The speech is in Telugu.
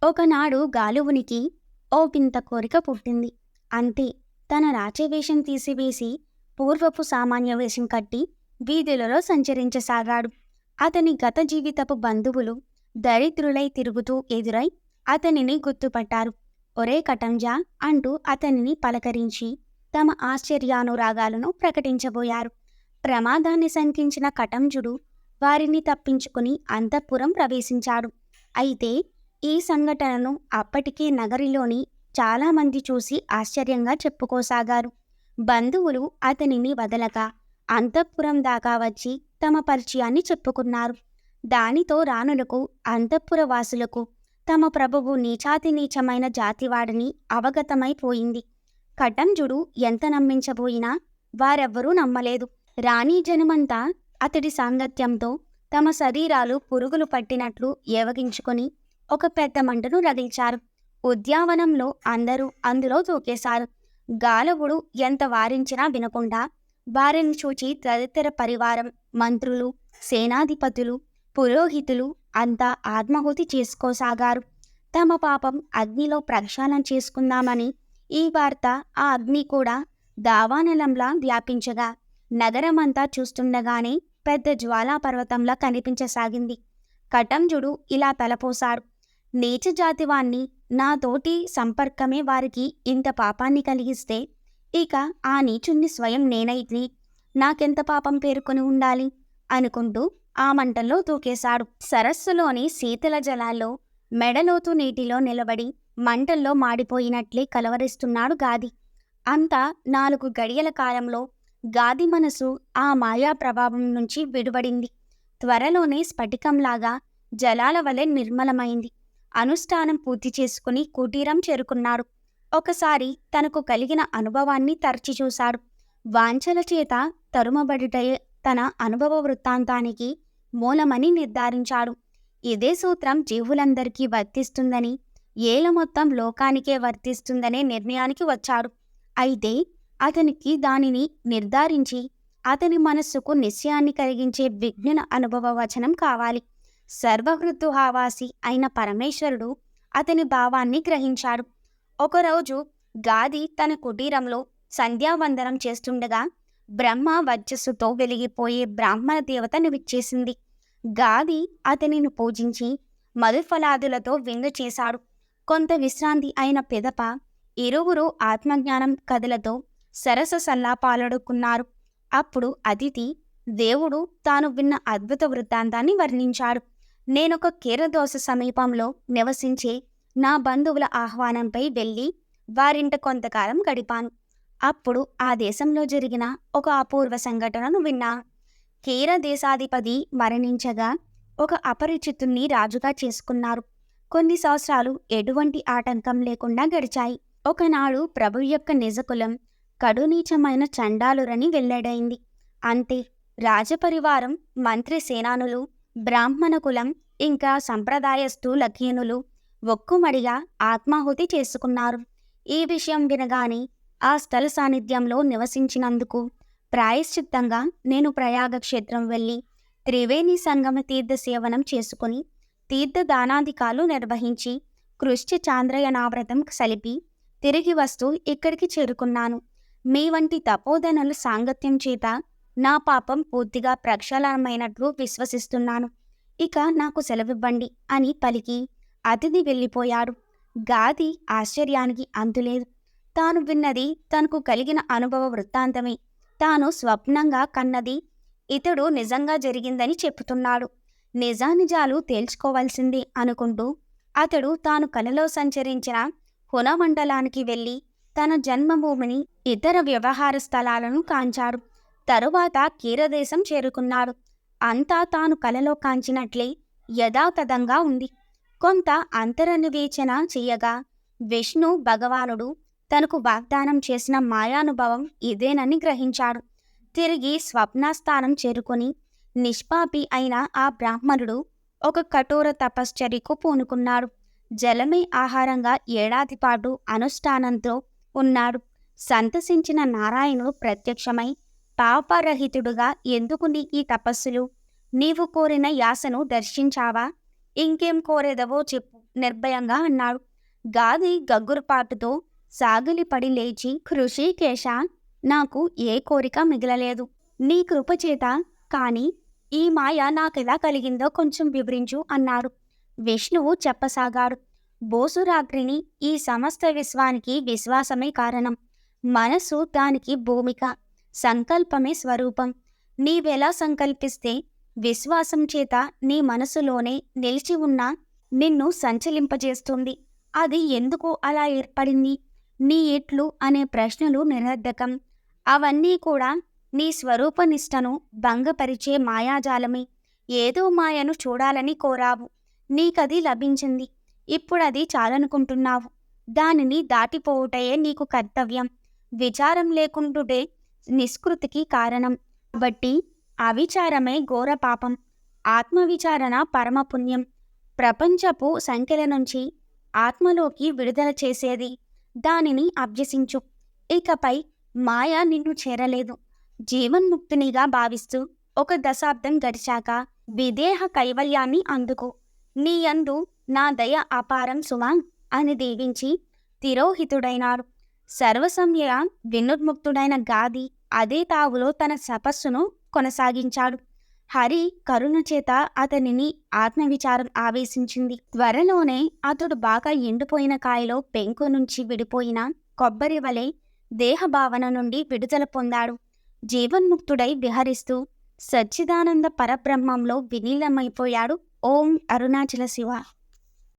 ఒకనాడు గాలువునికి ఓ వింత కోరిక పుట్టింది. అంతే. తన రాచవేషం తీసివేసి పూర్వపు సామాన్య వేషం కట్టి వీధులలో సంచరించసాగాడు. అతని గత జీవితపు బంధువులు దరిద్రులై తిరుగుతూ ఎదురై అతనిని గుర్తుపట్టారు. ఒరే కటంజా అంటూ అతనిని పలకరించి తమ ఆశ్చర్యానురాగాలను ప్రకటించబోయారు. ప్రమాదాన్ని శంకించిన కటంజుడు వారిని తప్పించుకుని అంతఃపురం ప్రవేశించాడు. అయితే ఈ సంఘటనను అప్పటికే నగరిలోని చాలామంది చూసి ఆశ్చర్యంగా చెప్పుకోసాగారు. బంధువులు అతనిని వదలక అంతఃపురం దాకా వచ్చి తమ పరిచయాన్ని చెప్పుకున్నారు. దానితో రాణులకు, అంతఃపురవాసులకు తమ ప్రభువు నీచాతి నీచమైన జాతివాడని అవగతమైపోయింది. కటంజుడు ఎంత నమ్మించబోయినా వారెవ్వరూ నమ్మలేదు. రాణి జనమంతా అతడి సాంగత్యంతో తమ శరీరాలు పురుగులు పట్టినట్లు ఏవగించుకొని ఒక పెద్ద మంటను రగిల్చారు. ఉద్యానవనంలో అందరూ అందులో దూకేశారు. గాలవుడు ఎంత వారించినా వినకుండా వారిని చూచి తదితర పరివారం, మంత్రులు, సేనాధిపతులు, పురోహితులు అంతా ఆత్మాహుతి చేసుకోసాగారు. తమ పాపం అగ్నిలో ప్రక్షాళన చేసుకుందామని ఈ వార్త ఆ అగ్ని కూడా దావానలంలా వ్యాపించగా నగరమంతా చూస్తుండగానే పెద్ద జ్వాలాపర్వతంలా కనిపించసాగింది. కటంజుడు ఇలా తలపోసాడు. నీచజాతివాణ్ణి, నాతోటి సంపర్కమే వారికి ఇంత పాపాన్ని కలిగిస్తే ఇక ఆ నీచుణ్ణి స్వయం నేనైతే నాకెంత పాపం పేరుకొని ఉండాలి అనుకుంటూ ఆ మంటల్లో దూకేశాడు. సరస్సులోని శీతల జలాల్లో మెడలోతు నీటిలో నిలబడి మంటల్లో మాడిపోయినట్లే కలవరిస్తున్నాడు గాది. అంతా 4 గడియల కాలంలో గాది మనసు ఆ మాయా ప్రభావం నుంచి విడువడింది. త్వరలోనే స్ఫటికంలాగా జలాల వలె నిర్మలమైంది. అనుష్ఠానం పూర్తి చేసుకుని కుటీరం చేరుకున్నాడు. ఒకసారి తనకు కలిగిన అనుభవాన్ని తరచి చూశాడు. వాంఛల చేత తరుమబడుటే తన అనుభవ వృత్తాంతానికి మూలమని నిర్ధారించాడు. ఇదే సూత్రం జీవులందరికీ వర్తిస్తుందని, ఏల మొత్తం లోకానికే వర్తిస్తుందనే నిర్ణయానికి వచ్చాడు. అయితే అతనికి దానిని నిర్ధారించి అతని మనస్సుకు నిశ్చయాన్ని కలిగించే విజ్ఞాన అనుభవ వచనం కావాలి. సర్వహృతుహావాసి అయిన పరమేశ్వరుడు అతని భావాన్ని గ్రహించాడు. ఒకరోజు గాది తన కుటీరంలో సంధ్యావందనం చేస్తుండగా బ్రహ్మ వర్చస్సుతో వెలిగిపోయే బ్రాహ్మణ దేవతను విచ్చేసింది. గాది అతనిని పూజించి మధుఫలాదులతో విందు చేశాడు. కొంత విశ్రాంతి అయిన పిదప ఇరువురు ఆత్మజ్ఞానం కథలతో సరస సల్లాపాలడుకున్నారు. అప్పుడు అతిథి దేవుడు తాను విన్న అద్భుత వృత్తాంతాన్ని వర్ణించాడు. నేనొక కీరదోస సమీపంలో నివసించే నా బంధువుల ఆహ్వానంపై వెళ్ళి వారింట కొంతకాలం గడిపాను. అప్పుడు ఆ దేశంలో జరిగిన ఒక అపూర్వ సంఘటనను విన్నా. కీర దేశాధిపతి మరణించగా ఒక అపరిచితుణ్ణి రాజుగా చేసుకున్నారు. కొన్ని సంవత్సరాలు ఎటువంటి ఆటంకం లేకుండా గడిచాయి. ఒకనాడు ప్రభు యొక్క నిజకులం కడునీచమైన చండాలురని వెల్లడైంది. అంతే. రాజపరివారం, మంత్రి సేనానులు, బ్రాహ్మణ కులం ఇంకా సంప్రదాయస్థు లఘీనులు ఒక్కుమడిగా ఆత్మాహుతి చేసుకున్నారు. ఈ విషయం వినగానే ఆ స్థల సాన్నిధ్యంలో నివసించినందుకు ప్రాయశ్చిత్తంగా నేను ప్రయాగక్షేత్రం వెళ్ళి త్రివేణి సంగమ తీర్థ సేవనం చేసుకుని తీర్థదానాధికాలు నిర్వహించి కృష్ణ చాంద్రయనావ్రతం సలిపి తిరిగి వస్తూ ఇక్కడికి చేరుకున్నాను. మీ వంటి తపోధనుల సాంగత్యం చేత నా పాపం పూర్తిగా ప్రక్షాళనమైనట్లు విశ్వసిస్తున్నాను. ఇక నాకు సెలవివ్వండి అని పలికి అతిథి వెళ్ళిపోయాడు. గాది ఆశ్చర్యానికి అంతులేదు. తాను విన్నది తనకు కలిగిన అనుభవ వృత్తాంతమే. తాను స్వప్నంగా కన్నది ఇతడు నిజంగా జరిగిందని చెప్పుతున్నాడు. నిజానిజాలు తేల్చుకోవాల్సిందే అనుకుంటూ అతడు తాను కలలో సంచరించిన హునమండలానికి వెళ్ళి తన జన్మభూమిని, ఇతర వ్యవహార స్థలాలను కాంచాడు. తరువాత కీరదేశం చేరుకున్నాడు. అంతా తాను కలలో కాంచినట్లే యథాతథంగా ఉంది. కొంత అంతరన్వేషణ చెయ్యగా విష్ణు భగవానుడు తనకు వాగ్దానం చేసిన మాయానుభవం ఇదేనని గ్రహించాడు. తిరిగి స్వప్నస్థానం చేరుకొని నిష్పాపి అయిన ఆ బ్రాహ్మణుడు ఒక కఠోర తపశ్చర్యకు పూనుకున్నాడు. జలమే ఆహారంగా 1 ఏడాది పాటు అనుష్ఠానంతో ఉన్నాడు. సంతసించిన నారాయణుడు ప్రత్యక్షమై పాపరహితుడుగా ఎందుకు నీ ఈ తపస్సులు? నీవు కోరిన యాసను దర్శించావా? ఇంకేం కోరేదవో చెప్పు నిర్భయంగా అన్నాడు. గాది గగ్గురుపాటుతో సాగిలిపడి లేచి, హృషీకేశ, నాకు ఏ కోరిక మిగలలేదు నీ కృపచేత. కాని ఈ మాయ నాకెలా కలిగిందో కొంచెం వివరించు అన్నాడు. విష్ణువు చెప్పసాగాడు. బోసురాగ్నిని ఈ సమస్త విశ్వానికి విశ్వాసమే కారణం. మనస్సు దానికి భూమిక, సంకల్పమే స్వరూపం. నీవెలా సంకల్పిస్తే విశ్వాసం చేత నీ మనసులోనే నిలిచి ఉన్న నిన్ను సంచలింపజేస్తుంది. అది ఎందుకు అలా ఏర్పడింది? నీ ఎట్లు అనే ప్రశ్నలు నిరర్ధకం. అవన్నీ కూడా నీ స్వరూపనిష్టను భంగపరిచే మాయాజాలమే. ఏదో మాయను చూడాలని కోరావు, నీకది లభించింది. ఇప్పుడది చాలనుకుంటున్నావు. దానిని దాటిపోవుటయే నీకు కర్తవ్యం. విచారం లేకుండుటే నిష్కృతికి కారణం. కాబట్టి అవిచారమే ఘోర పాపం, ఆత్మవిచారణ పరమపుణ్యం. ప్రపంచపు సంఖ్యల నుంచి ఆత్మలోకి విడుదల చేసేది. దానిని అభ్యసించు. ఇకపై మాయ నిన్ను చేరలేదు. జీవన్ముక్తునిగా భావిస్తూ 1 దశాబ్దం గడిచాక విదేహ కైవల్యాన్ని అందుకో. నీ యందు నా దయ అపారం సుమా అని దీవించి తిరోహితుడైనాడు. సర్వసంయ వినుర్ముక్తుడైన గాది అదే తావులో తన తపస్సును కొనసాగించాడు. హరి కరుణచేత అతనిని ఆత్మవిచారం ఆవేశించింది. త్వరలోనే అతడు బాగా ఎండిపోయిన కాయలో పెంకు నుంచి విడిపోయిన కొబ్బరి వలె దేహభావన నుండి విడుదల పొందాడు. జీవన్ముక్తుడై విహరిస్తూ సచ్చిదానంద పరబ్రహ్మంలో విలీనమైపోయాడు. ఓం అరుణాచల శివ.